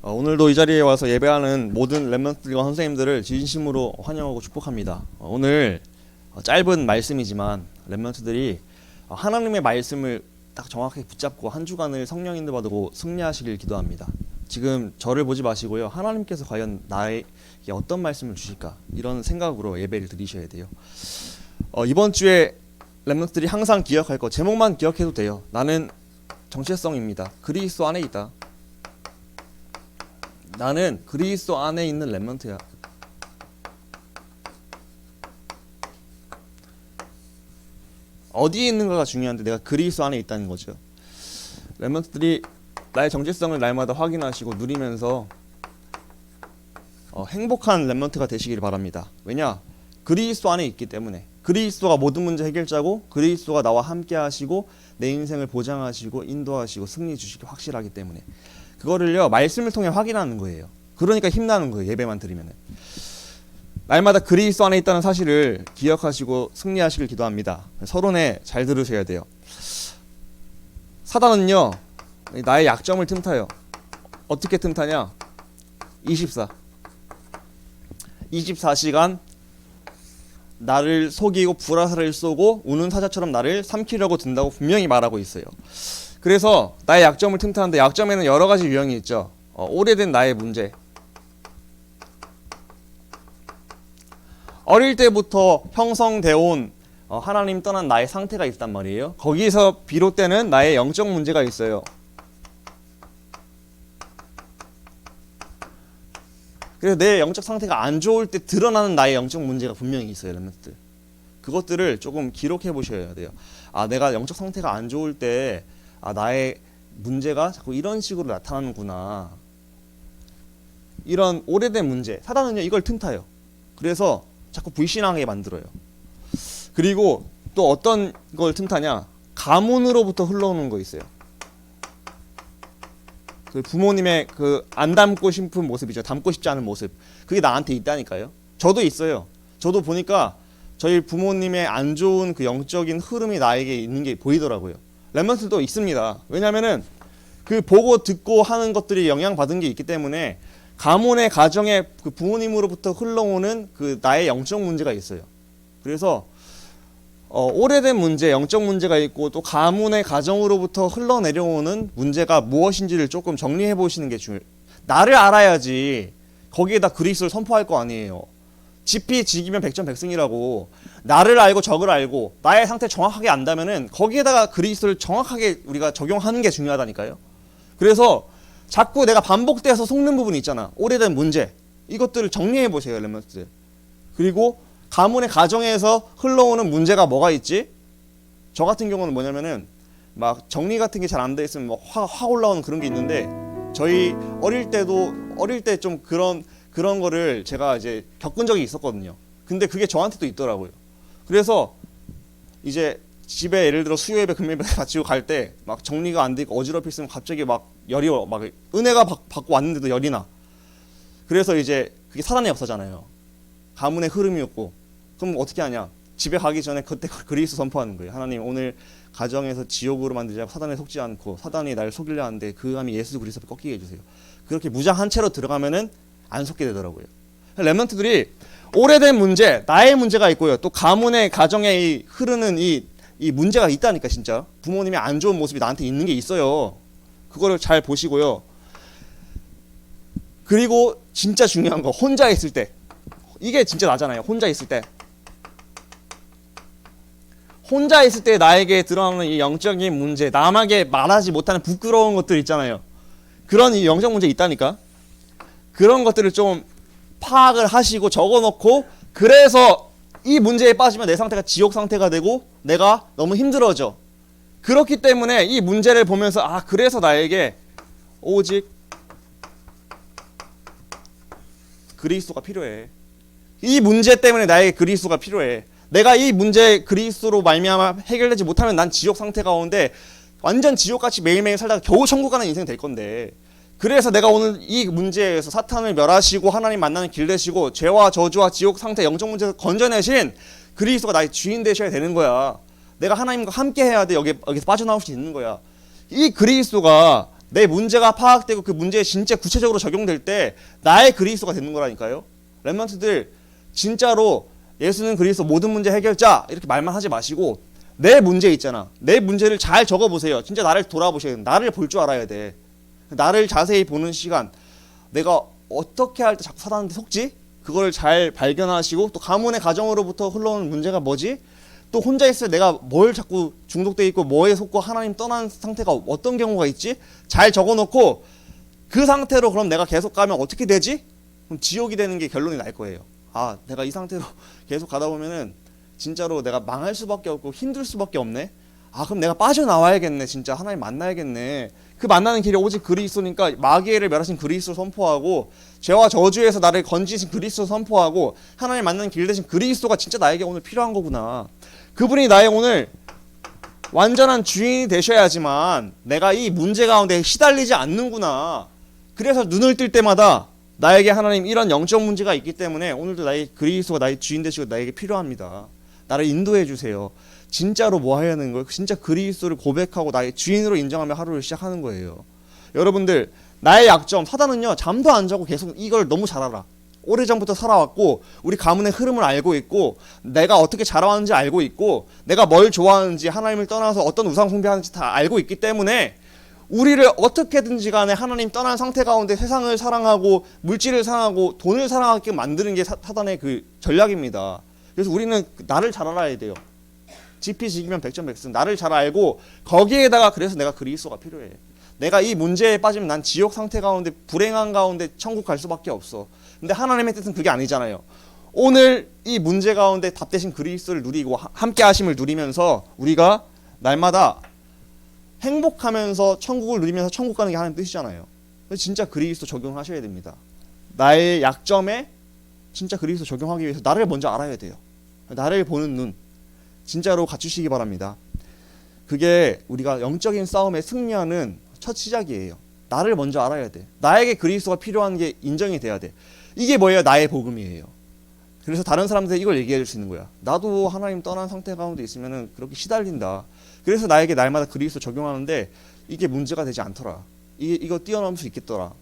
오늘도 이 자리에 와서 예배하는 모든 렘넌트들과 선생님들을 진심으로 환영하고 축복합니다. 오늘 짧은 말씀이지만 렘넌트들이 하나님의 말씀을 딱 정확하게 붙잡고 한 주간을 성령인도 받고 승리하시길 기도합니다. 지금 저를 보지 마시고요. 하나님께서 과연 나에게 어떤 말씀을 주실까? 이런 생각으로 예배를 드리셔야 돼요. 이번 주에 렘넌트들이 항상 기억할 거, 제목만 기억해도 돼요. 나는 정체성입니다. 그리스도 안에 있다. 나는 그리스도 안에 있는 렘넌트야. 어디에 있는가가 중요한데 내가 그리스도 안에 있다는 거죠. 렘넌트들이 나의 정체성을 날마다 확인하시고 누리면서 행복한 렘넌트가 되시길 바랍니다. 왜냐? 그리스도 안에 있기 때문에. 그리스도가 모든 문제 해결자고, 그리스도가 나와 함께 하시고 내 인생을 보장하시고 인도하시고 승리 주시기 확실하기 때문에 그거를요 말씀을 통해 확인하는 거예요. 그러니까 힘나는 거예요. 예배만 드리면은. 날마다 그리스도 안에 있다는 사실을 기억하시고 승리하시길 기도합니다. 서론에 잘 들으셔야 돼요. 사단은요 나의 약점을 틈타요. 어떻게 틈타냐? 24시간 나를 속이고 불화살을 쏘고 우는 사자처럼 나를 삼키려고 든다고 분명히 말하고 있어요. 그래서 나의 약점을 틈타는데 약점에는 여러 가지 유형이 있죠. 오래된 나의 문제. 어릴 때부터 형성되어 온 하나님 떠난 나의 상태가 있단 말이에요. 거기서 비롯되는 나의 영적 문제가 있어요. 그래서 내 영적 상태가 안 좋을 때 드러나는 나의 영적 문제가 분명히 있어요. 렘넌트들. 그것들을 조금 기록해 보셔야 돼요. 내가 영적 상태가 안 좋을 때 나의 문제가 자꾸 이런 식으로 나타나는구나. 이런 오래된 문제. 사단은요 이걸 틈타요. 그래서 자꾸 불신하게 만들어요. 그리고 또 어떤 걸 틈타냐? 가문으로부터 흘러오는 거 있어요. 그 부모님의 그 안 닮고 싶은 모습이죠. 닮고 싶지 않은 모습. 그게 나한테 있다니까요. 저도 있어요. 저도 보니까 저희 부모님의 안 좋은 그 영적인 흐름이 나에게 있는 게 보이더라고요. 렘넌트도 있습니다. 왜냐면은 그 보고 듣고 하는 것들이 영향받은 게 있기 때문에 가문의 가정의 그 부모님으로부터 흘러오는 그 나의 영적 문제가 있어요. 그래서 오래된 문제, 영적 문제가 있고 또 가문의 가정으로부터 흘러내려오는 문제가 무엇인지를 조금 정리해 보시는 게 중요해요. 나를 알아야지 거기에다 그리스도를 선포할 거 아니에요. 지피지기면 백전백승이라고. 나를 알고 적을 알고 나의 상태 정확하게 안다면은 거기에다가 그리스도를 정확하게 우리가 적용하는 게 중요하다니까요. 그래서 자꾸 내가 반복돼서 속는 부분이 있잖아. 오래된 문제. 이것들을 정리해 보세요, 렘넌트들. 그리고 가문의 가정에서 흘러오는 문제가 뭐가 있지? 저 같은 경우는 뭐냐면은 막 정리 같은 게 잘 안 돼 있으면 뭐 확 올라오는 그런 게 있는데 저희 어릴 때 좀 그런 거를 제가 이제 겪은 적이 있었거든요. 근데 그게 저한테도 있더라고요. 그래서 이제 집에 예를 들어 수요 예배 금요 예배 바치고 갈 때 막 정리가 안 돼 있고 어지럽히 있으면 갑자기 막 열이 막 은혜가 받고 왔는데도 열이 나. 그래서 이제 그게 사단의 역사잖아요. 가문의 흐름이었고. 그럼 어떻게 하냐? 집에 가기 전에 그때 그리스도 선포하는 거예요. 하나님 오늘 가정에서 지옥으로 만들지 않고 사단에 속지 않고 사단이 나를 속이려 하는데 그 감이 예수 그리스도를 꺾이게 해주세요. 그렇게 무장한 채로 들어가면은 안 속게 되더라고요. 렘넌트들이 오래된 문제, 나의 문제가 있고요. 또 가문의 가정에 흐르는 이 문제가 있다니까 진짜. 부모님의 안 좋은 모습이 나한테 있는 게 있어요. 그거를 잘 보시고요. 그리고 진짜 중요한 거 혼자 있을 때. 이게 진짜 나잖아요. 혼자 있을 때. 혼자 있을 때 나에게 드러나는 이 영적인 문제, 남에게 말하지 못하는 부끄러운 것들 있잖아요. 그런 이 영적 문제 있다니까. 그런 것들을 좀 파악을 하시고 적어놓고 그래서 이 문제에 빠지면 내 상태가 지옥 상태가 되고 내가 너무 힘들어져. 그렇기 때문에 이 문제를 보면서 그래서 나에게 오직 그리스도가 필요해. 이 문제 때문에 나에게 그리스도가 필요해. 내가 이 문제 그리스도로 말미암아 해결되지 못하면 난 지옥 상태 가운데 완전 지옥같이 매일매일 살다가 겨우 천국 가는 인생이 될 건데 그래서 내가 오늘 이 문제에서 사탄을 멸하시고 하나님 만나는 길 되시고 죄와 저주와 지옥 상태 영적 문제에서 건져내신 그리스도가 나의 주인 되셔야 되는 거야. 내가 하나님과 함께 해야 돼. 여기서 빠져나올 수 있는 거야. 이 그리스도가 내 문제가 파악되고 그 문제에 진짜 구체적으로 적용될 때 나의 그리스도가 되는 거라니까요. 렘넌트들 진짜로 예수는 그리스도 모든 문제 해결자 이렇게 말만 하지 마시고 내 문제 있잖아. 내 문제를 잘 적어보세요. 진짜 나를 돌아보셔야 돼. 나를 볼 줄 알아야 돼. 나를 자세히 보는 시간. 내가 어떻게 할 때 자꾸 사단한테 속지? 그걸 잘 발견하시고 또 가문의 가정으로부터 흘러오는 문제가 뭐지? 또 혼자 있을 때 내가 뭘 자꾸 중독돼 있고 뭐에 속고 하나님 떠난 상태가 어떤 경우가 있지? 잘 적어놓고 그 상태로 그럼 내가 계속 가면 어떻게 되지? 그럼 지옥이 되는 게 결론이 날 거예요. 아, 내가 이 상태로 계속 가다 보면은 진짜로 내가 망할 수밖에 없고 힘들 수밖에 없네. 아, 그럼 내가 빠져나와야겠네. 진짜 하나님 만나야겠네. 그 만나는 길이 오직 그리스도니까 마귀를 멸하신 그리스도 선포하고 죄와 저주에서 나를 건지신 그리스도 선포하고 하나님 만나는 길 대신 그리스도가 진짜 나에게 오늘 필요한 거구나. 그분이 나의 오늘 완전한 주인이 되셔야지만 내가 이 문제 가운데 시달리지 않는구나. 그래서 눈을 뜰 때마다 나에게 하나님 이런 영적 문제가 있기 때문에 오늘도 나의 그리스도가 나의 주인 되시고 나에게 필요합니다. 나를 인도해 주세요. 진짜로 뭐 해야 하는 거예요? 진짜 그리스도를 고백하고 나의 주인으로 인정하며 하루를 시작하는 거예요. 여러분들 나의 약점 사단은요 잠도 안 자고 계속 이걸 너무 잘 알아. 오래전부터 살아왔고 우리 가문의 흐름을 알고 있고 내가 어떻게 자라왔는지 알고 있고 내가 뭘 좋아하는지 하나님을 떠나서 어떤 우상 숭배하는지 다 알고 있기 때문에 우리를 어떻게든지 간에 하나님 떠난 상태 가운데 세상을 사랑하고 물질을 사랑하고 돈을 사랑하게 만드는 게 사단의 그 전략입니다. 그래서 우리는 나를 잘 알아야 돼요. 지피지기면 백전백승. 나를 잘 알고 거기에다가 그래서 내가 그리스도가 필요해. 내가 이 문제에 빠지면 난 지옥 상태 가운데 불행한 가운데 천국 갈 수밖에 없어. 근데 하나님의 뜻은 그게 아니잖아요. 오늘 이 문제 가운데 답 대신 그리스도를 누리고 함께 하심을 누리면서 우리가 날마다 행복하면서 천국을 누리면서 천국 가는 게 하나님 뜻이잖아요. 그래서 진짜 그리스도 적용하셔야 됩니다. 나의 약점에 진짜 그리스도 적용하기 위해서 나를 먼저 알아야 돼요. 나를 보는 눈 진짜로 갖추시기 바랍니다. 그게 우리가 영적인 싸움에 승리하는 첫 시작이에요. 나를 먼저 알아야 돼. 나에게 그리스도가 필요한 게 인정이 돼야 돼. 이게 뭐예요? 나의 복음이에요. 그래서 다른 사람들한테 이걸 얘기해 줄 수 있는 거야. 나도 하나님 떠난 상태 가운데 있으면 그렇게 시달린다. 그래서 나에게 날마다 그리스도 적용하는데 이게 문제가 되지 않더라. 이거 뛰어넘을 수 있겠더라.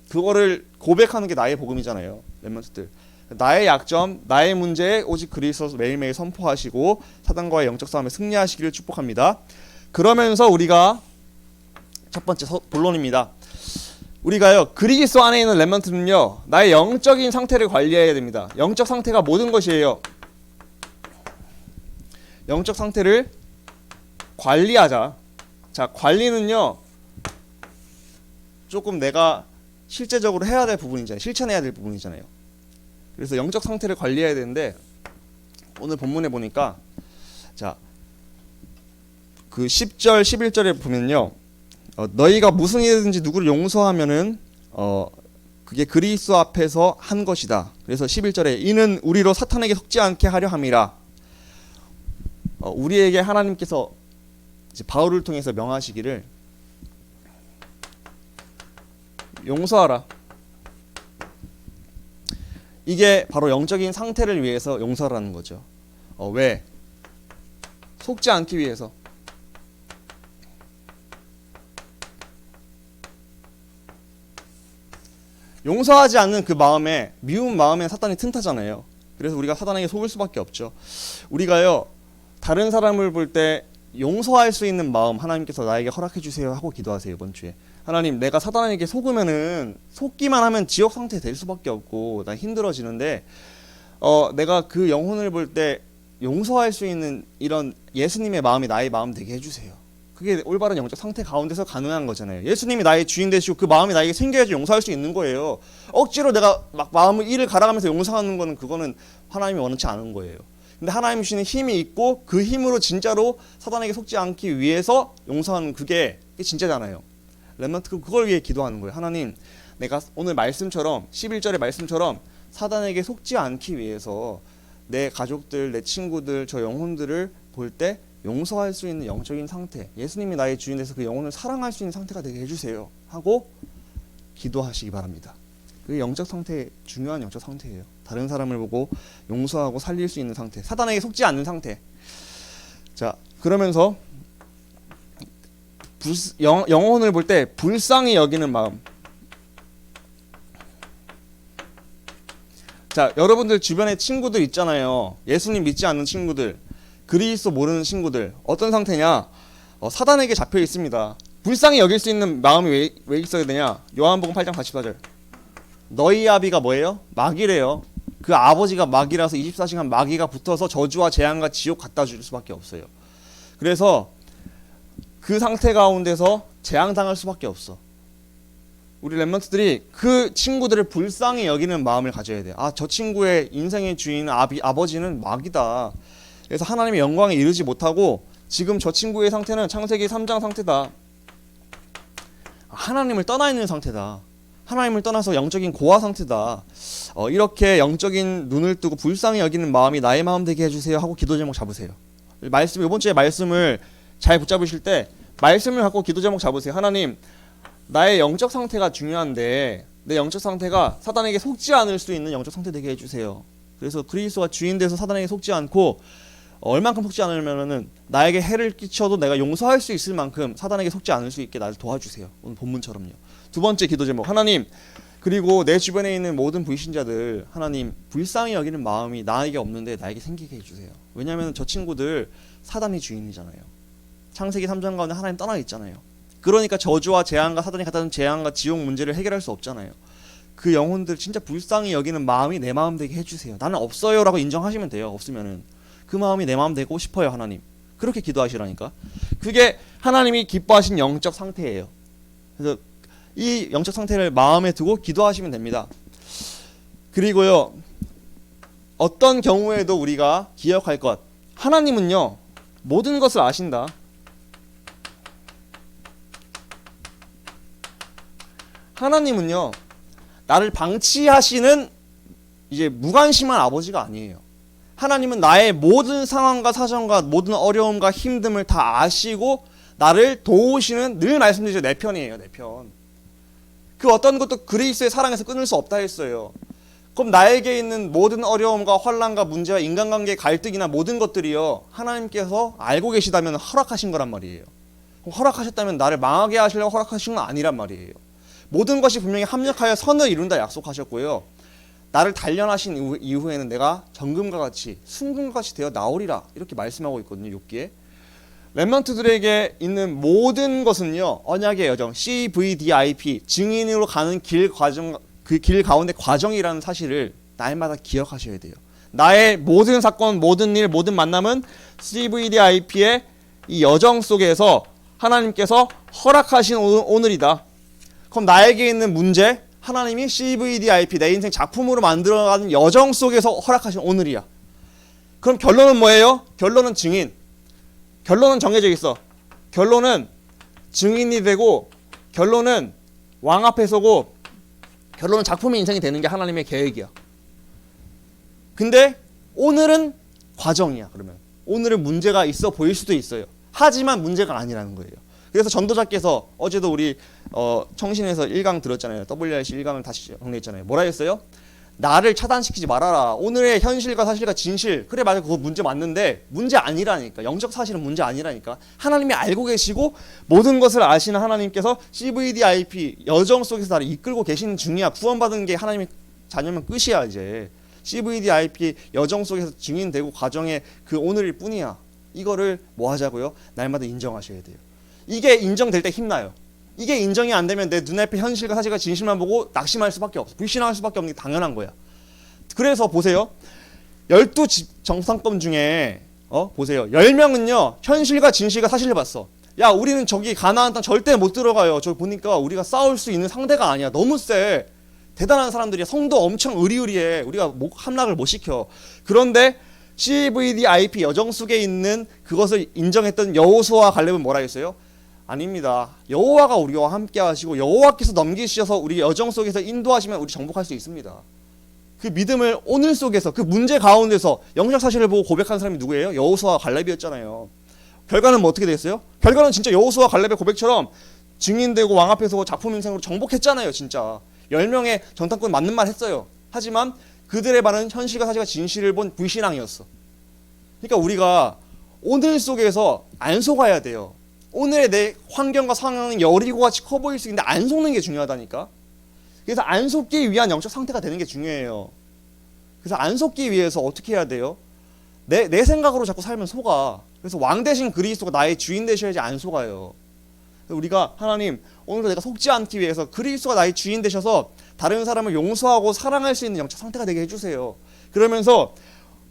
그거를 고백하는 게 나의 복음이잖아요. 렘넌트들. 나의 약점, 나의 문제에 오직 그리스도 매일매일 선포하시고 사단과의 영적 싸움에 승리하시기를 축복합니다. 그러면서 우리가 첫 번째 본론입니다. 우리가요 그리스도 안에 있는 렘넌트는요 나의 영적인 상태를 관리해야 됩니다. 영적 상태가 모든 것이에요. 영적 상태를 관리하자. 자, 관리는요 조금 내가 실제적으로 해야 될 부분이잖아요. 실천해야 될 부분이잖아요. 그래서 영적 상태를 관리해야 되는데 오늘 본문에 보니까 자, 그 10절 11절에 보면요 너희가 무슨 일이든지 누구를 용서하면은 그게 그리스도 앞에서 한 것이다. 그래서 11절에 이는 우리로 사탄에게 속지 않게 하려 함이라. 우리에게 하나님께서 이제 바울을 통해서 명하시기를 용서하라. 이게 바로 영적인 상태를 위해서 용서라는 거죠. 왜? 속지 않기 위해서. 용서하지 않는 그 마음에 미운 마음에 사탄이 틈타잖아요. 그래서 우리가 사단에게 속을 수밖에 없죠. 우리가요 다른 사람을 볼 때 용서할 수 있는 마음 하나님께서 나에게 허락해 주세요 하고 기도하세요. 이번 주에 하나님 내가 사단에게 속으면은 속기만 하면 지옥 상태 될 수밖에 없고 난 힘들어지는데 내가 그 영혼을 볼 때 용서할 수 있는 이런 예수님의 마음이 나의 마음 되게 해주세요. 그게 올바른 영적 상태 가운데서 가능한 거잖아요. 예수님이 나의 주인 되시고 그 마음이 나에게 생겨야지 용서할 수 있는 거예요. 억지로 내가 막 마음을 이를 갈아가면서 용서하는 거는 그거는 하나님이 원치 않은 거예요. 근데 하나님 주시는 힘이 있고 그 힘으로 진짜로 사단에게 속지 않기 위해서 용서하는 그게 진짜잖아요. 렘넌트 그걸 위해 기도하는 거예요. 하나님 내가 오늘 말씀처럼 11절의 말씀처럼 사단에게 속지 않기 위해서 내 가족들, 내 친구들, 저 영혼들을 볼 때 용서할 수 있는 영적인 상태, 예수님이 나의 주인 돼서 그 영혼을 사랑할 수 있는 상태가 되게 해주세요 하고 기도하시기 바랍니다. 그게 영적 상태, 중요한 영적 상태예요. 다른 사람을 보고 용서하고 살릴 수 있는 상태, 사단에게 속지 않는 상태. 자, 그러면서 영혼을 볼 때 불쌍히 여기는 마음. 자, 여러분들 주변에 친구들 있잖아요. 예수님 믿지 않는 친구들, 그리스도 모르는 친구들, 어떤 상태냐? 사단에게 잡혀 있습니다. 불쌍히 여길 수 있는 마음이 왜 있어야 되냐? 요한복음 8장 44절. 너희 아비가 뭐예요? 마귀래요. 그 아버지가 마귀라서 24시간 마귀가 붙어서 저주와 재앙과 지옥 갖다 줄 수밖에 없어요. 그래서 그 상태 가운데서 재앙당할 수밖에 없어. 우리 렘넌트들이 그 친구들을 불쌍히 여기는 마음을 가져야 돼요. 아, 저 친구의 인생의 주인 아버지는 마귀다. 그래서 하나님의 영광에 이르지 못하고 지금 저 친구의 상태는 창세기 3장 상태다. 하나님을 떠나 있는 상태다. 하나님을 떠나서 영적인 고아 상태다. 이렇게 영적인 눈을 뜨고 불쌍히 여기는 마음이 나의 마음 되게 해주세요 하고 기도 제목 잡으세요. 이번 주에 말씀을 잘 붙잡으실 때 말씀을 갖고 기도 제목 잡으세요. 하나님, 나의 영적 상태가 중요한데 내 영적 상태가 사단에게 속지 않을 수 있는 영적 상태 되게 해주세요. 그래서 그리스도가 주인 돼서 사단에게 속지 않고 얼만큼 속지 않으면은 나에게 해를 끼쳐도 내가 용서할 수 있을 만큼 사단에게 속지 않을 수 있게 나를 도와주세요. 오늘 본문처럼요. 두 번째 기도 제목, 하나님, 그리고 내 주변에 있는 모든 불신자들, 하나님 불쌍히 여기는 마음이 나에게 없는데 나에게 생기게 해주세요. 왜냐하면 저 친구들 사단이 주인이잖아요. 창세기 3장 가운데 하나님 떠나 있잖아요. 그러니까 저주와 재앙과 사단이 갖다 준 재앙과 지옥 문제를 해결할 수 없잖아요. 그 영혼들 진짜 불쌍히 여기는 마음이 내 마음 되게 해주세요. 나는 없어요 라고 인정하시면 돼요. 없으면은 그 마음이 내 마음 되고 싶어요. 하나님, 그렇게 기도하시라니까. 그게 하나님이 기뻐하신 영적 상태예요. 그래서 이 영적 상태를 마음에 두고 기도하시면 됩니다. 그리고요, 어떤 경우에도 우리가 기억할 것, 하나님은요 모든 것을 아신다. 하나님은요 나를 방치하시는 이제 무관심한 아버지가 아니에요. 하나님은 나의 모든 상황과 사정과 모든 어려움과 힘듦을 다 아시고 나를 도우시는, 늘 말씀드리죠, 내 편이에요. 내 편. 그 어떤 것도 그리스도의 사랑에서 끊을 수 없다 했어요. 그럼 나에게 있는 모든 어려움과 환난과 문제와 인간관계의 갈등이나 모든 것들이요 하나님께서 알고 계시다면 허락하신 거란 말이에요. 허락하셨다면 나를 망하게 하시려고 허락하신 건 아니란 말이에요. 모든 것이 분명히 합력하여 선을 이룬다 약속하셨고요. 나를 단련하신 이후에는 내가 정금과 같이 순금과 같이 되어 나오리라 이렇게 말씀하고 있거든요. 욥기에. 렘넌트들에게 있는 모든 것은요 언약의 여정, CVDIP, 증인으로 가는 길 과정, 그 길 가운데 과정이라는 사실을 날마다 기억하셔야 돼요. 나의 모든 사건, 모든 일, 모든 만남은 CVDIP의 이 여정 속에서 하나님께서 허락하신 오늘이다. 그럼 나에게 있는 문제, 하나님이 CVDIP, 내 인생 작품으로 만들어가는 여정 속에서 허락하신 오늘이야. 그럼 결론은 뭐예요? 결론은 증인. 결론은 정해져 있어. 결론은 증인이 되고, 결론은 왕 앞에 서고, 결론은 작품의 인생이 되는 게 하나님의 계획이야. 근데 오늘은 과정이야. 그러면 오늘은 문제가 있어 보일 수도 있어요. 하지만 문제가 아니라는 거예요. 그래서 전도자께서 어제도 우리 청신에서 1강 들었잖아요. WRC 1강을 다시 정리했잖아요. 뭐라 했어요? 나를 차단시키지 말아라. 오늘의 현실과 사실과 진실, 그래 맞아, 그거 문제 맞는데 문제 아니라니까. 영적 사실은 문제 아니라니까. 하나님이 알고 계시고 모든 것을 아시는 하나님께서 CVDIP 여정 속에서 나를 이끌고 계시는 중이야. 구원받은 게 하나님의 자녀면 끝이야. 이제 CVDIP 여정 속에서 증인되고 과정의 그 오늘일 뿐이야. 이거를 뭐 하자고요? 날마다 인정하셔야 돼요. 이게 인정될 때 힘나요. 이게 인정이 안 되면 내 눈앞에 현실과 사실과 진실만 보고 낙심할 수밖에 없어. 불신할 수밖에 없는 게 당연한 거야. 그래서 보세요. 12 정상범 중에 보세요. 10명은요. 현실과 진실과 사실을 봤어. 야, 우리는 저기 가나안 땅 절대 못 들어가요. 저 보니까 우리가 싸울 수 있는 상대가 아니야. 너무 세. 대단한 사람들이야. 성도 엄청 의리의리해. 우리가 함락을 못 시켜. 그런데 CVDIP 여정 속에 있는 그것을 인정했던 여호수아와 갈렙은 뭐라 했어요? 아닙니다. 여호와가 우리와 함께 하시고 여호와께서 넘기셔서 우리 여정 속에서 인도하시면 우리 정복할 수 있습니다. 그 믿음을 오늘 속에서 그 문제 가운데서 영적 사실을 보고 고백한 사람이 누구예요? 여호수아와 갈렙이었잖아요. 결과는 뭐 어떻게 됐어요? 결과는 진짜 여호수아와 갈렙의 고백처럼 증인되고 왕 앞에 서고 작품 인생으로 정복했잖아요. 진짜 10명의 정탐꾼 맞는 말 했어요. 하지만 그들의 반은 현실과 사실과 진실을 본 불신앙이었어. 그러니까 우리가 오늘 속에서 안 속아야 돼요. 오늘의 내 환경과 상황은 여리고같이 커 보일 수 있는데 안 속는 게 중요하다니까. 그래서 안 속기 위한 영적 상태가 되는 게 중요해요. 그래서 안 속기 위해서 어떻게 해야 돼요? 내 생각으로 자꾸 살면 속아. 그래서 왕 대신 그리스도가 나의 주인 되셔야지 안 속아요. 우리가 하나님 오늘도 내가 속지 않기 위해서 그리스도가 나의 주인 되셔서 다른 사람을 용서하고 사랑할 수 있는 영적 상태가 되게 해주세요. 그러면서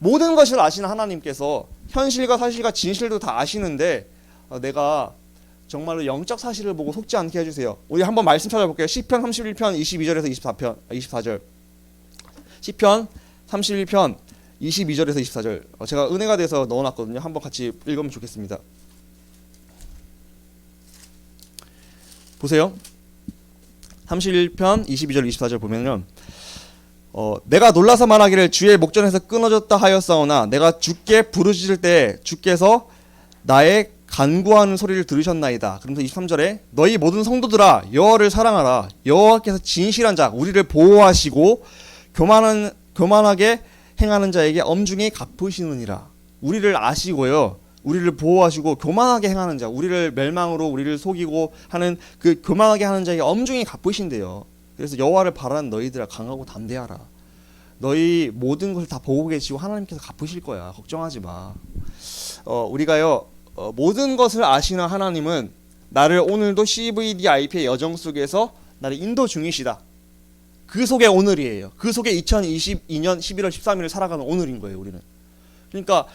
모든 것을 아시는 하나님께서 현실과 사실과 진실도 다 아시는데 내가 정말로 영적 사실을 보고 속지 않게 해주세요. 우리 한번 말씀 찾아볼게요. 시편 31편 22절에서 24절. 시편 31편 22절에서 24절. 제가 은혜가 돼서 넣어놨거든요. 한번 같이 읽으면 좋겠습니다. 보세요. 31편 22절 24절 보면요. 내가 놀라서 말하기를 주의 목전에서 끊어졌다 하였사오나 내가 주께 부르짖을 때 주께서 나의 간구하는 소리를 들으셨나이다. 그러면서 23절에 너희 모든 성도들아 여호와를 사랑하라. 여호와께서 진실한 자 우리를 보호하시고 교만하게 행하는 자에게 엄중히 갚으시느니라. 우리를 아시고요. 우리를 보호하시고 교만하게 행하는 자, 우리를 멸망으로 우리를 속이고 하는 그 교만하게 하는 자에게 엄중히 갚으신대요. 그래서 여호와를 바라는 너희들아 강하고 담대하라. 너희 모든 것을 다 보고 계시고 하나님께서 갚으실 거야. 걱정하지 마. 우리가요 모든 것을 아시는 하나님은 나를 오늘도 CVDIP의 여정 속에서 나를 인도 중이시다. 그 속에 오늘이에요. 그 속에 2022년 11월 13일을 살아가는 오늘인 거예요. 우리는. 그러니까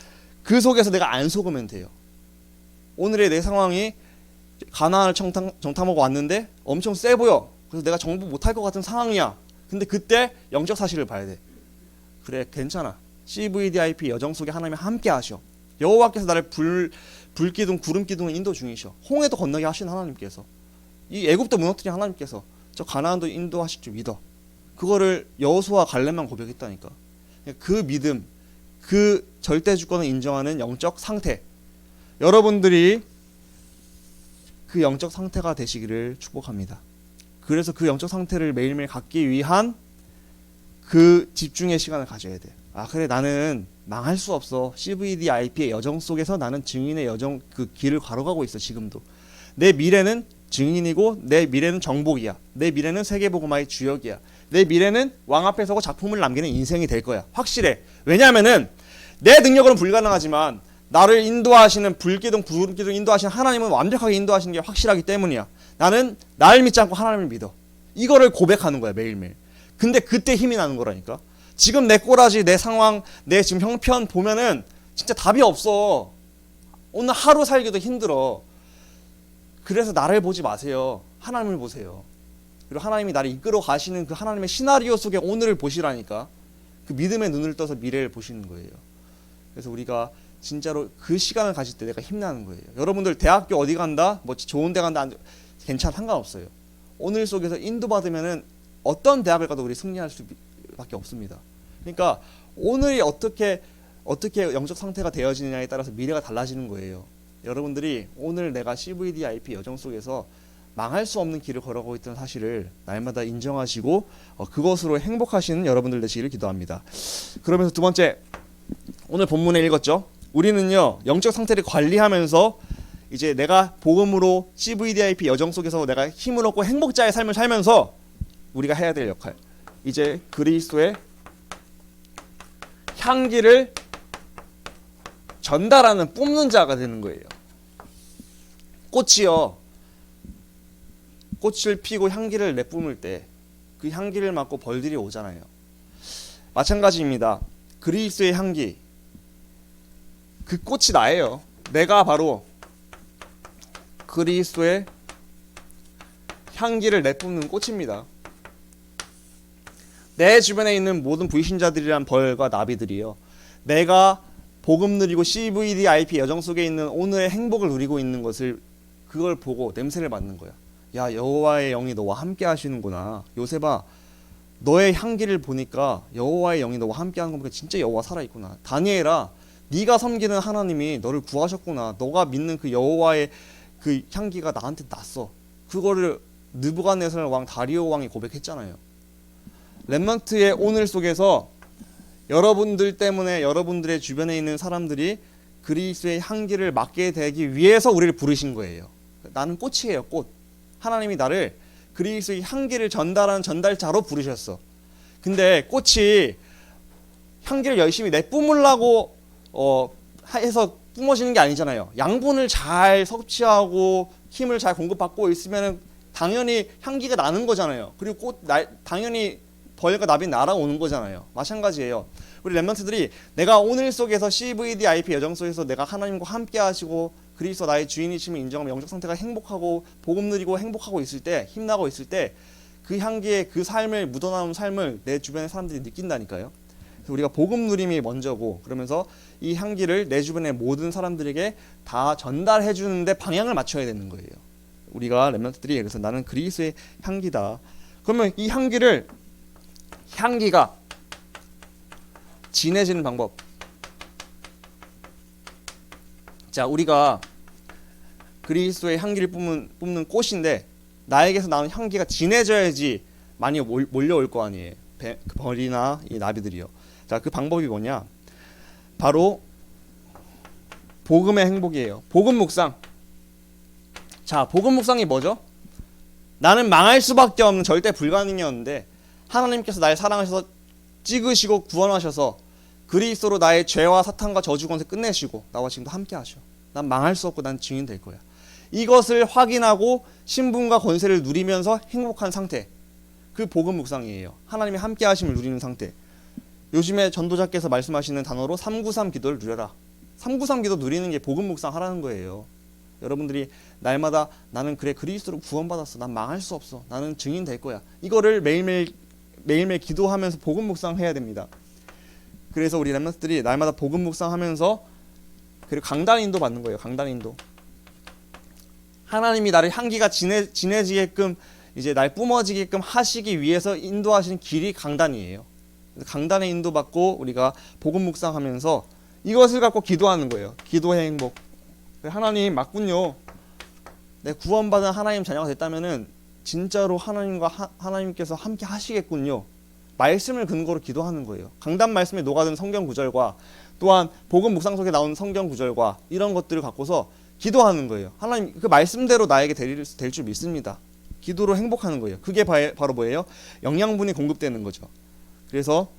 그 속에서 내가 안 속으면 돼요. 오늘의 내 상황이 가나안을 정탐하고 왔는데 엄청 세 보여. 그래서 내가 정복 못할 것 같은 상황이야. 근데 그때 영적 사실을 봐야 돼. 그래 괜찮아. CVDIP 여정 속에 하나님이 함께 하셔. 여호와께서 나를 불기둥 구름기둥을 인도 중이셔. 홍해도 건너게 하신 하나님께서, 이 애굽도 무너뜨린 하나님께서 저 가나안도 인도하실 줄 믿어. 그거를 여호수아 갈렙만 고백했다니까. 그 믿음, 그 절대 주권을 인정하는 영적 상태, 여러분들이 그 영적 상태가 되시기를 축복합니다. 그래서 그 영적 상태를 매일매일 갖기 위한 그 집중의 시간을 가져야 돼. 아 그래 나는 망할 수 없어. CVDIP의 여정 속에서 나는 증인의 여정 그 길을 걸어가고 있어. 지금도 내 미래는 증인이고 내 미래는 정복이야. 내 미래는 세계복음화의 주역이야. 내 미래는 왕 앞에 서고 작품을 남기는 인생이 될 거야. 확실해. 왜냐하면은 내 능력으로는 불가능하지만 나를 인도하시는 불기둥 구름기둥 인도하시는 하나님은 완벽하게 인도하시는 게 확실하기 때문이야. 나는 나를 믿지 않고 하나님을 믿어. 이거를 고백하는 거야 매일매일. 근데 그때 힘이 나는 거라니까. 지금 내 꼬라지, 내 상황, 내 지금 형편 보면은 진짜 답이 없어. 오늘 하루 살기도 힘들어. 그래서 나를 보지 마세요. 하나님을 보세요. 그리고 하나님이 나를 이끌어 가시는 그 하나님의 시나리오 속에 오늘을 보시라니까. 그 믿음의 눈을 떠서 미래를 보시는 거예요. 그래서 우리가 진짜로 그 시간을 가질 때 내가 힘나는 거예요. 여러분들 대학교 어디 간다? 뭐 좋은 데 간다? 괜찮아. 상관없어요. 오늘 속에서 인도받으면은 어떤 대학을 가도 우리 승리할 수밖에 없습니다. 그러니까 오늘이 어떻게 영적 상태가 되어지느냐에 따라서 미래가 달라지는 거예요. 여러분들이 오늘 내가 CVDIP 여정 속에서 망할 수 없는 길을 걸어가고 있다는 사실을 날마다 인정하시고 그것으로 행복하시는 여러분들 되시기를 기도합니다. 그러면서 두 번째, 오늘 본문에 읽었죠. 우리는요 영적 상태를 관리하면서 이제 내가 복음으로 CVDIP 여정 속에서 내가 힘을 얻고 행복자의 삶을 살면서 우리가 해야 될 역할, 이제 그리스도의 향기를 전달하는 뿜는 자가 되는 거예요. 꽃이요, 꽃을 피고 향기를 내뿜을 때 그 향기를 맡고 벌들이 오잖아요. 마찬가지입니다. 그리스도의 향기, 그 꽃이 나예요. 내가 바로 그리스도의 향기를 내뿜는 꽃입니다. 내 주변에 있는 모든 불신자들이란 벌과 나비들이요, 내가 복음 누리고 CVDIP 여정 속에 있는 오늘의 행복을 누리고 있는 것을, 그걸 보고 냄새를 맡는 거야. 야, 여호와의 영이 너와 함께 하시는구나. 요셉아, 너의 향기를 보니까 여호와의 영이 너와 함께 하는 거 보니까 진짜 여호와 살아있구나. 다니엘아, 네가 섬기는 하나님이 너를 구하셨구나. 너가 믿는 그 여호와의 그 향기가 나한테 났어. 그거를 느부갓네살 왕 다리오 왕이 고백했잖아요. 렘넌트의 오늘 속에서 여러분들 때문에 여러분들의 주변에 있는 사람들이 그리스도의 향기를 맡게 되기 위해서 우리를 부르신 거예요. 나는 꽃이에요, 꽃. 하나님이 나를 그리스도의 향기를 전달하는 전달자로 부르셨어. 근데 꽃이 향기를 열심히 내뿜으려고 해서 뿜어지는 게 아니잖아요. 양분을 잘 섭취하고 힘을 잘 공급받고 있으면 당연히 향기가 나는 거잖아요. 그리고 당연히 벌과 납이 날아오는 거잖아요. 마찬가지예요. 우리 렘넌트들이 내가 오늘 속에서 CVDIP 여정 속에서 내가 하나님과 함께 하시고 그리스도 나의 주인이심을 인정하면 영적 상태가 행복하고 복음 누리고 행복하고 있을 때, 힘나고 있을 때 그 향기의 그 삶을 묻어나온 삶을 내 주변의 사람들이 느낀다니까요. 그래서 우리가 복음 누림이 먼저고, 그러면서 이 향기를 내 주변의 모든 사람들에게 다 전달해 주는데 방향을 맞춰야 되는 거예요. 우리가 렘넌트들이 그래서 나는 그리스도의 향기다. 그러면 이 향기가 진해지는 방법. 자, 우리가 그리스도의 향기를 뿜는 꽃인데 나에게서 나오는 향기가 진해져야지 많이 몰려올 거 아니에요. 벌이나 이 나비들이요. 자, 그 방법이 뭐냐? 바로 복음의 행복이에요. 복음 묵상. 자, 복음 묵상이 뭐죠? 나는 망할 수밖에 없는 절대 불가능이었는데 하나님께서 나를 사랑하셔서 찍으시고 구원하셔서 그리스도로 나의 죄와 사탄과 저주 권세 끝내시고 나와 지금도 함께 하셔. 난 망할 수 없고 난 증인 될 거야. 이것을 확인하고 신분과 권세를 누리면서 행복한 상태. 그 복음 묵상이에요. 하나님이 함께 하심을 누리는 상태. 요즘에 전도자께서 말씀하시는 단어로 393 기도를 누려라. 393 기도 누리는 게 복음 묵상 하라는 거예요. 여러분들이 날마다 나는 그래 그리스도로 구원받았어. 난 망할 수 없어. 나는 증인 될 거야. 이거를 매일매일 기도하면서 복음 묵상해야 됩니다. 그래서 우리 렘넌트들이 날마다 복음 묵상하면서 그리고 강단 인도 받는 거예요. 강단 인도. 하나님이 나를 향기가 진해지게끔 이제 날 뿜어지게끔 하시기 위해서 인도하시는 길이 강단이에요. 강단에 인도받고 우리가 복음 묵상하면서 이것을 갖고 기도하는 거예요. 기도의 행복. 하나님 맞군요. 내 구원받은 하나님 자녀가 됐다면은 진짜로 하나님께서 함께 하시겠군요. 말씀을 근거로 기도하는 거예요. 강단 말씀에 녹아든 성경 구절과 또한 복음 묵상 속에 나오는 성경 구절과 이런 것들을 갖고서 기도하는 거예요. 하나님 그 말씀대로 나에게 될 줄 믿습니다. 기도로 행복하는 거예요. 그게 바로 뭐예요? 영양분이 공급되는 거죠. 그래서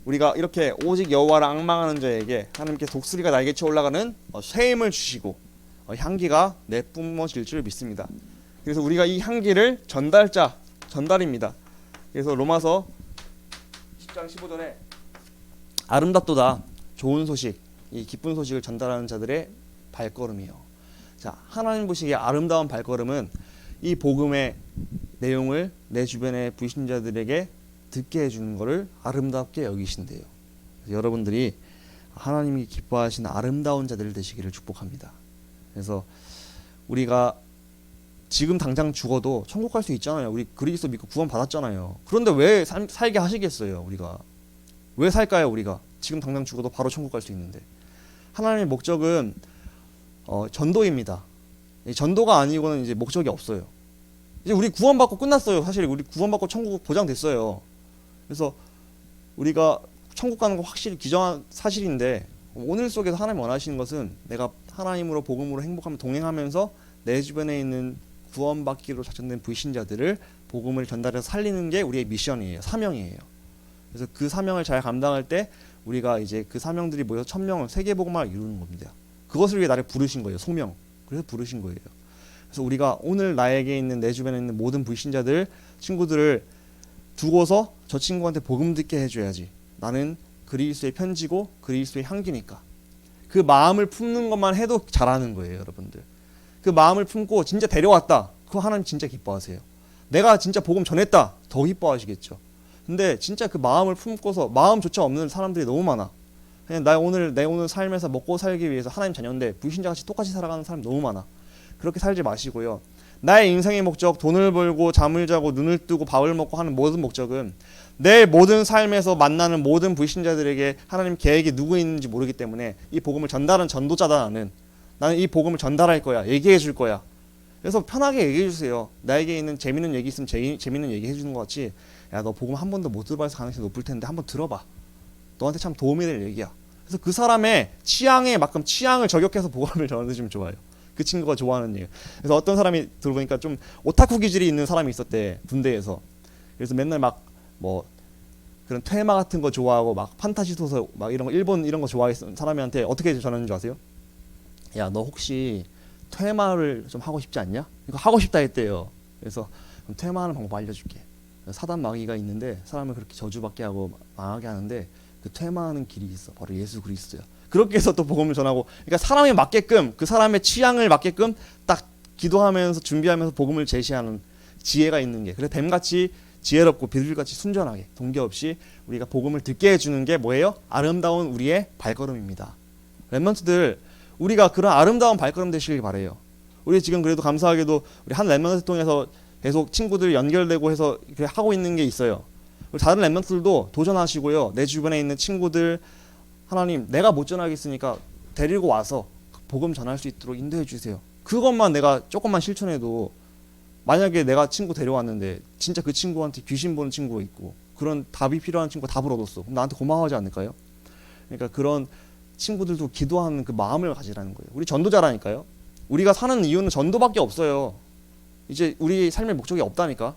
우리가 이렇게 오직 여호와를 앙망하는 자에게 하나님께 독수리가 날개쳐 올라가는 새 힘을 주시고 향기가 내뿜어질 줄 믿습니다. 그래서 우리가 이 향기를 전달입니다. 그래서 로마서 10장 15절에 아름답도다 좋은 소식, 이 기쁜 소식을 전달하는 자들의 발걸음이요. 자, 하나님 보시기에 아름다운 발걸음은 이 복음의 내용을 내 주변의 불신자들에게 듣게 해주는 것을 아름답게 여기신대요. 여러분들이 하나님이 기뻐하시는 아름다운 자들 되시기를 축복합니다. 그래서 우리가 지금 당장 죽어도 천국 갈 수 있잖아요. 우리 그리스도 믿고 구원 받았잖아요. 그런데 왜 살게 하시겠어요? 우리가 왜 살까요? 우리가 지금 당장 죽어도 바로 천국 갈 수 있는데 하나님의 목적은 전도입니다. 전도가 아니고는 이제 목적이 없어요. 이제 우리 구원받고 끝났어요. 사실 우리 구원받고 천국 보장됐어요. 그래서 우리가 천국 가는 거 확실히 기정한 사실인데 오늘 속에서 하나님 원하시는 것은 내가 하나님으로 복음으로 행복하며 동행하면서 내 주변에 있는 구원받기로 작정된 불신자들을 복음을 전달해서 살리는 게 우리의 미션이에요. 사명이에요. 그래서 그 사명을 잘 감당할 때 우리가 이제 그 사명들이 모여서 천명을 세계복음화를 이루는 겁니다. 그것을 위해 나를 부르신 거예요. 소명. 그래서 부르신 거예요. 그래서 우리가 오늘 나에게 있는 내 주변에 있는 모든 불신자들 친구들을 두고서 저 친구한테 복음 듣게 해줘야지. 나는 그리스도의 편지고 그리스도의 향기니까. 그 마음을 품는 것만 해도 잘하는 거예요, 여러분들. 그 마음을 품고 진짜 데려왔다. 그거 하나님 진짜 기뻐하세요. 내가 진짜 복음 전했다. 더 기뻐하시겠죠. 근데 진짜 그 마음을 품고서 마음조차 없는 사람들이 너무 많아. 그냥 내 오늘 삶에서 먹고 살기 위해서 하나님 자녀인데 불신자같이 똑같이 살아가는 사람이 너무 많아. 그렇게 살지 마시고요. 나의 인생의 목적, 돈을 벌고 잠을 자고 눈을 뜨고 밥을 먹고 하는 모든 목적은 내 모든 삶에서 만나는 모든 불신자들에게 하나님 계획이 누구 있는지 모르기 때문에 이 복음을 전달하는 전도자다. 나는 이 복음을 전달할 거야. 얘기해 줄 거야. 그래서 편하게 얘기해 주세요. 나에게 있는 재밌는 얘기 있으면 재밌는 얘기 해주는 것 같이, 야, 너 복음 한 번도 못 들어봐서 가능성이 높을 텐데 한번 들어봐. 너한테 참 도움이 될 얘기야. 그래서 그 사람의 취향에 만큼 취향을 저격해서 복음을 전해주면 좋아요. 그 친구가 좋아하는 일. 그래서 어떤 사람이 들어보니까 좀 오타쿠 기질이 있는 사람이 있었대, 군대에서. 그래서 맨날 막 뭐 그런 테마 같은 거 좋아하고 막 판타지 소설 막 이런 거 일본 이런 거 좋아했던 사람한테 어떻게 전하는 줄 아세요? 야, 너 혹시 테마를 좀 하고 싶지 않냐? 이거 하고 싶다 했대요. 그래서 그럼 테마하는 방법 알려줄게. 사단 마귀가 있는데 사람을 그렇게 저주받게 하고 망하게 하는데 그 퇴마하는 길이 있어. 바로 예수 그리스도야. 그렇게 해서 또 복음을 전하고, 그러니까 사람에 맞게끔, 그 사람의 취향을 맞게끔 딱 기도하면서 준비하면서 복음을 제시하는 지혜가 있는 게, 그래서 뱀같이 지혜롭고 비둘기같이 순전하게 동기 없이 우리가 복음을 듣게 해주는 게 뭐예요? 아름다운 우리의 발걸음입니다. 랩런트들, 우리가 그런 아름다운 발걸음 되시길 바래요. 우리 지금 그래도 감사하게도 우리 한 랩런트 통해서 계속 친구들 연결되고 해서 이렇게 하고 있는 게 있어요. 다른 랩런트들도 도전하시고요. 내 주변에 있는 친구들, 하나님 내가 못 전하겠으니까 데리고 와서 복음 전할 수 있도록 인도해 주세요. 그것만 내가 조금만 실천해도, 만약에 내가 친구 데려왔는데 진짜 그 친구한테 귀신 보는 친구가 있고 그런 답이 필요한 친구가 답을 얻었어. 그럼 나한테 고마워하지 않을까요? 그러니까 그런 친구들도 기도하는 그 마음을 가지라는 거예요. 우리 전도자라니까요. 우리가 사는 이유는 전도밖에 없어요. 이제 우리 삶의 목적이 없다니까.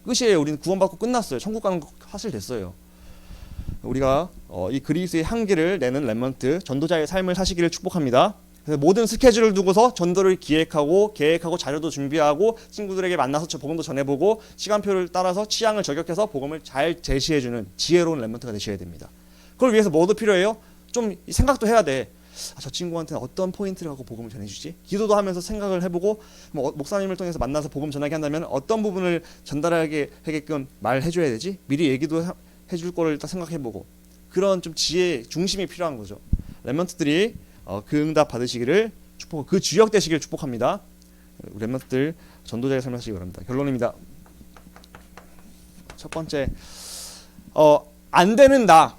끝이에요. 우리는 구원받고 끝났어요. 천국 가는 거 사실 됐어요. 우리가 이 그리스도의 향기를 내는 랩런트 전도자의 삶을 사시기를 축복합니다. 그래서 모든 스케줄을 두고서 전도를 계획하고 자료도 준비하고 친구들에게 만나서 복음도 전해보고 시간표를 따라서 취향을 저격해서 복음을 잘 제시해주는 지혜로운 랩런트가 되셔야 됩니다. 그걸 위해서 뭐도 필요해요? 좀 생각도 해야 돼. 저 친구한테는 어떤 포인트를 갖고 복음을 전해주지? 기도도 하면서 생각을 해보고, 목사님을 통해서 만나서 복음 전하게 한다면 어떤 부분을 전달하게 하게끔 말해줘야 되지? 미리 얘기도 해줄 거를 딱 생각해보고, 그런 좀 지혜 중심이 필요한 거죠. 랩런트들이 그 응답 받으시기를 축복하고 그 주역 되시기를 축복합니다. 랩런트들 전도자의 삶을 하시기 바랍니다. 결론입니다. 첫 번째, 안 되는 나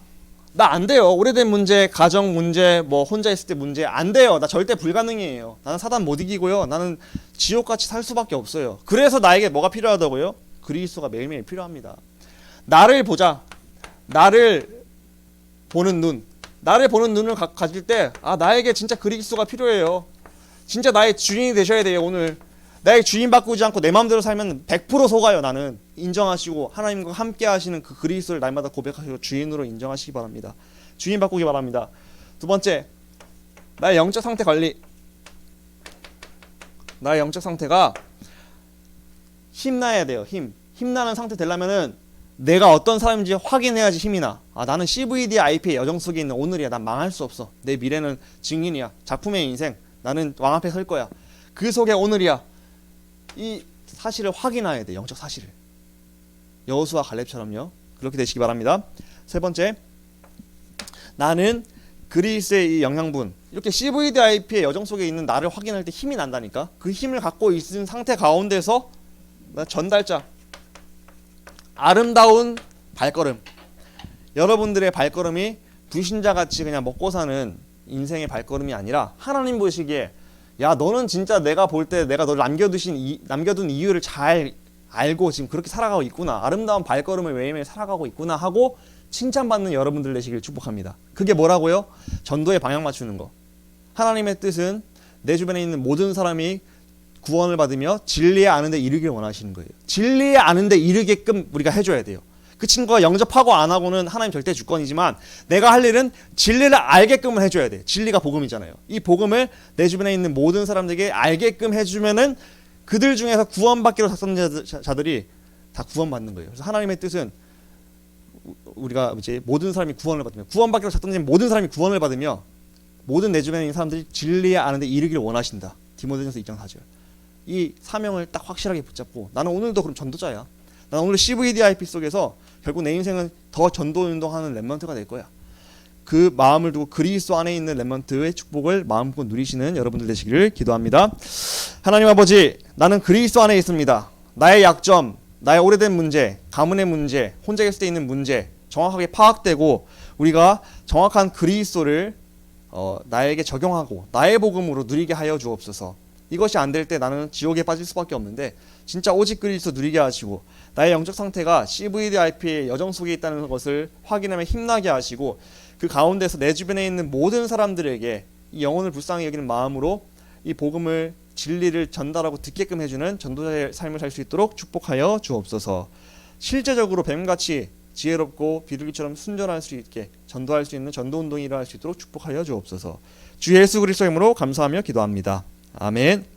안 돼요. 오래된 문제, 가정 문제, 뭐 혼자 있을 때 문제 안 돼요. 나 절대 불가능이에요. 나는 사단 못 이기고요. 나는 지옥같이 살 수밖에 없어요. 그래서 나에게 뭐가 필요하다고요? 그리스도가 매일매일 필요합니다. 나를 보자. 나를 보는 눈. 나를 보는 눈을 가질 때, 나에게 진짜 그리스도가 필요해요. 진짜 나의 주인이 되셔야 돼요. 오늘 나의 주인 바꾸지 않고 내 마음대로 살면 100% 속아요. 나는 인정하시고 하나님과 함께 하시는 그 그리스도를 날마다 고백하시고 주인으로 인정하시기 바랍니다. 주인 바꾸기 바랍니다. 두 번째, 나의 영적 상태 관리. 나의 영적 상태가 힘나야 돼요. 힘나는 상태 되려면은 내가 어떤 사람인지 확인해야지 힘이 나. 나는 CVD IP의 여정 속에 있는 오늘이야. 난 망할 수 없어. 내 미래는 증인이야. 작품의 인생. 나는 왕 앞에 설 거야. 그 속에 오늘이야. 이 사실을 확인해야 돼. 영적 사실을. 여호수아 갈렙처럼요. 그렇게 되시기 바랍니다. 세 번째, 나는 그리스의 이 영양분, 이렇게 CVD IP의 여정 속에 있는 나를 확인할 때 힘이 난다니까. 그 힘을 갖고 있는 상태 가운데서 나 전달자, 아름다운 발걸음. 여러분들의 발걸음이 불신자같이 그냥 먹고 사는 인생의 발걸음이 아니라 하나님 보시기에, 야, 너는 진짜 내가 볼 때 내가 너를 남겨둔 이유를 잘 알고 지금 그렇게 살아가고 있구나. 아름다운 발걸음을 매일매일 살아가고 있구나 하고 칭찬받는 여러분들 되시길 축복합니다. 그게 뭐라고요? 전도에 방향 맞추는 거. 하나님의 뜻은 내 주변에 있는 모든 사람이 구원을 받으며 진리에 아는 데 이르길 원하시는 거예요. 진리에 아는 데 이르게끔 우리가 해줘야 돼요. 그 친구가 영접하고 안 하고는 하나님 절대 주권이지만 내가 할 일은 진리를 알게끔 해줘야 돼. 진리가 복음이잖아요. 이 복음을 내 주변에 있는 모든 사람들에게 알게끔 해주면은 그들 중에서 구원받기로 작정된 자들이 다 구원받는 거예요. 그래서 하나님의 뜻은 우리가 이제 모든 사람이 구원을 받으며, 구원받기로 작정된 모든 사람이 구원을 받으며 모든 내 주변에 있는 사람들이 진리에 아는 데 이르기를 원하신다. 디모데전서 2장 4절. 이 사명을 딱 확실하게 붙잡고, 나는 오늘도 그럼 전도자야. 나는 오늘 CVDIP 속에서 결국 내 인생은 더 전도 운동하는 랩런트가 될 거야. 그 마음을 두고 그리스도 안에 있는 랩런트의 축복을 마음껏 누리시는 여러분들 되시기를 기도합니다. 하나님 아버지, 나는 그리스도 안에 있습니다. 나의 약점, 나의 오래된 문제, 가문의 문제, 혼자 있을 때 있는 문제 정확하게 파악되고 우리가 정확한 그리스도를 나에게 적용하고 나의 복음으로 누리게 하여 주옵소서. 이것이 안 될 때 나는 지옥에 빠질 수밖에 없는데 진짜 오직 그리스도 누리게 하시고 나의 영적 상태가 CVDIP의 여정 속에 있다는 것을 확인하며 힘나게 하시고 그 가운데서 내 주변에 있는 모든 사람들에게 이 영혼을 불쌍히 여기는 마음으로 이 복음을 진리를 전달하고 듣게끔 해주는 전도자의 삶을 살 수 있도록 축복하여 주옵소서. 실제적으로 뱀같이 지혜롭고 비둘기처럼 순전할 수 있게 전도할 수 있는 전도운동이 일어날 수 있도록 축복하여 주옵소서. 주 예수 그리스도의 이름으로 감사하며 기도합니다. 아멘.